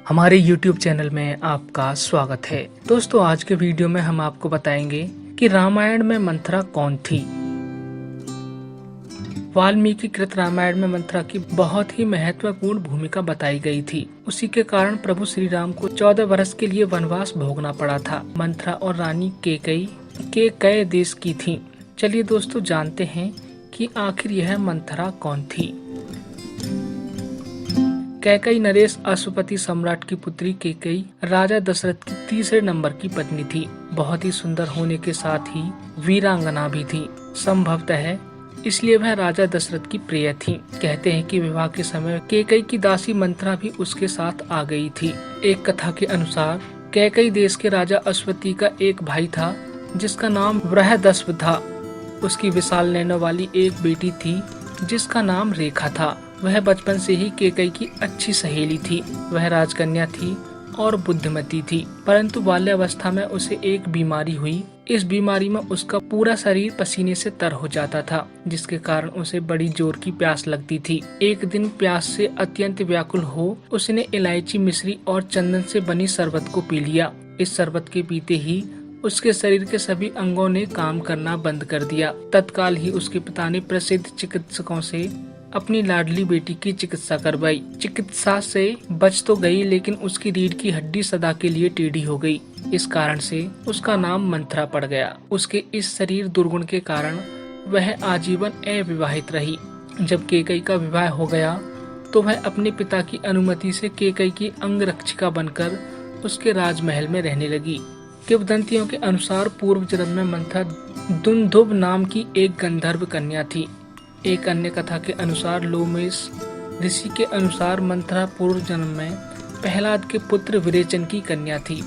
हमारे YouTube channel में आपका स्वागत है। दोस्तों, आज के वीडियो में हम आपको बताएंगे कि रामायण में मंथरा कौन थी। वाल्मीकि कृत रामायण में मंथरा की बहुत ही महत्वपूर्ण भूमिका बताई गई थी। उसी के कारण प्रभु श्री राम को 14 वर्ष के लिए वनवास भोगना पड़ा था। मंथरा और रानी कैकेयी के कई देश की थी। चलिए दोस्तों, जानते हैं कि आखिर यह मंथरा कौन थी। कैकेयी नरेश अश्वपति सम्राट की पुत्री कैकेयी राजा दशरथ की तीसरे नंबर की पत्नी थी। बहुत ही सुंदर होने के साथ ही वीरांगना भी थी। संभवतः इसलिए वह राजा दशरथ की प्रिय थी। कहते हैं कि विवाह के समय कैकेयी की दासी मंथरा भी उसके साथ आ गई थी। एक कथा के अनुसार कैकेयी देश के राजा अश्वति का एक भाई था जिसका नाम बृहदस्व था। उसकी विशाल नैनों वाली एक बेटी थी जिसका नाम रेखा था। वह बचपन से ही कैकेयी की अच्छी सहेली थी। वह राजकन्या थी और बुद्धिमती थी, परंतु बाल्यावस्था में उसे एक बीमारी हुई। इस बीमारी में उसका पूरा शरीर पसीने से तर हो जाता था, जिसके कारण उसे बड़ी जोर की प्यास लगती थी। एक दिन प्यास से अत्यंत व्याकुल हो उसने इलायची, मिश्री और चंदन से बनी शरबत को पी लिया। इस शरबत के पीते ही उसके शरीर के सभी अंगों ने काम करना बंद कर दिया। तत्काल ही उसके पिता ने प्रसिद्ध चिकित्सकों से अपनी लाडली बेटी की चिकित्सा करवाई। चिकित्सा से बच तो गई, लेकिन उसकी रीढ़ की हड्डी सदा के लिए टेढ़ी हो गई। इस कारण से उसका नाम मंथरा पड़ गया। उसके इस शरीर दुर्गुण के कारण वह आजीवन अविवाहित रही। जब कैकेयी का विवाह हो गया तो वह अपने पिता की अनुमति से कैकेयी की अंगरक्षिका बनकर उसके राजमहल में रहने लगी। किंवदंतियों के अनुसार पूर्व जन्म में मंथरा दुंदुभ नाम की एक गंधर्व कन्या थी। एक अन्य कथा के अनुसार लोमेश ऋषि के अनुसार मंथरा पूर्व जन्म में प्रहलाद के पुत्र विरेचन की कन्या थी।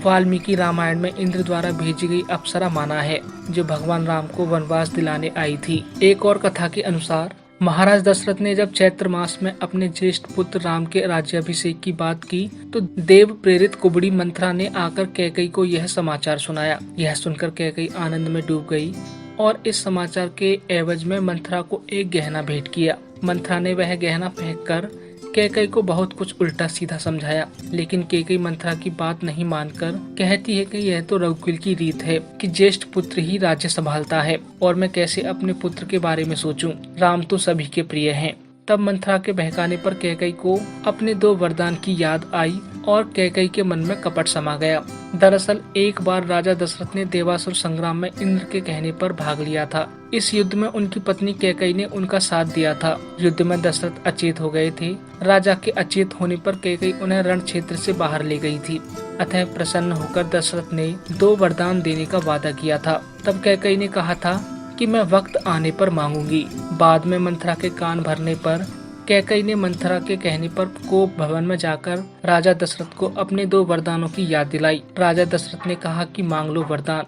वाल्मीकि रामायण में इंद्र द्वारा भेजी गई अप्सरा माना है, जो भगवान राम को वनवास दिलाने आई थी। एक और कथा के अनुसार महाराज दशरथ ने जब चैत्र मास में अपने ज्येष्ठ पुत्र राम के राज्याभिषेक की बात की तो देव प्रेरित कुबड़ी मंथरा ने आकर कैकेयी को यह समाचार सुनाया। यह सुनकर कैकेयी आनंद में डूब गई और इस समाचार के एवज में मंथरा को एक गहना भेंट किया। मंथरा ने वह गहना फेंककर कैकेयी को बहुत कुछ उल्टा सीधा समझाया, लेकिन कैकेयी मंथरा की बात नहीं मानकर कहती है कि यह तो रघुकुल की रीत है कि ज्येष्ठ पुत्र ही राज्य संभालता है और मैं कैसे अपने पुत्र के बारे में सोचूं। राम तो सभी के प्रिय हैं। तब मंथरा के बहकाने पर कैकेयी को अपने 2 वरदान की याद आई और कैकेयी के मन में कपट समा गया। दरअसल एक बार राजा दशरथ ने देवासुर संग्राम में इंद्र के कहने पर भाग लिया था। इस युद्ध में उनकी पत्नी कैकेयी ने उनका साथ दिया था। युद्ध में दशरथ अचेत हो गए थे। राजा के अचेत होने पर कैकेयी उन्हें रण क्षेत्र से बाहर ले गई थी। अतः प्रसन्न होकर दशरथ ने 2 वरदान देने का वादा किया था। तब कैकेयी ने कहा था कि मैं वक्त आने पर मांगूंगी। बाद में मंथरा के कान भरने पर कैकेयी ने मंथरा के कहने पर कोप भवन में जाकर राजा दशरथ को अपने 2 वरदानों की याद दिलाई। राजा दशरथ ने कहा कि मांग लो वरदान।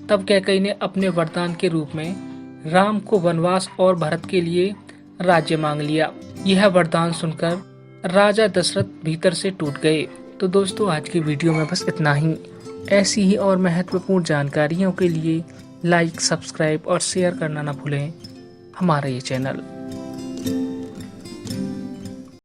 तब कैकेयी ने अपने वरदान के रूप में राम को वनवास और भरत के लिए राज्य मांग लिया। यह वरदान सुनकर राजा दशरथ भीतर से टूट गए। तो दोस्तों, आज की वीडियो में बस इतना ही। ऐसी ही और महत्वपूर्ण जानकारियों के लिए लाइक, सब्सक्राइब और शेयर करना न भूलें हमारा ये चैनल।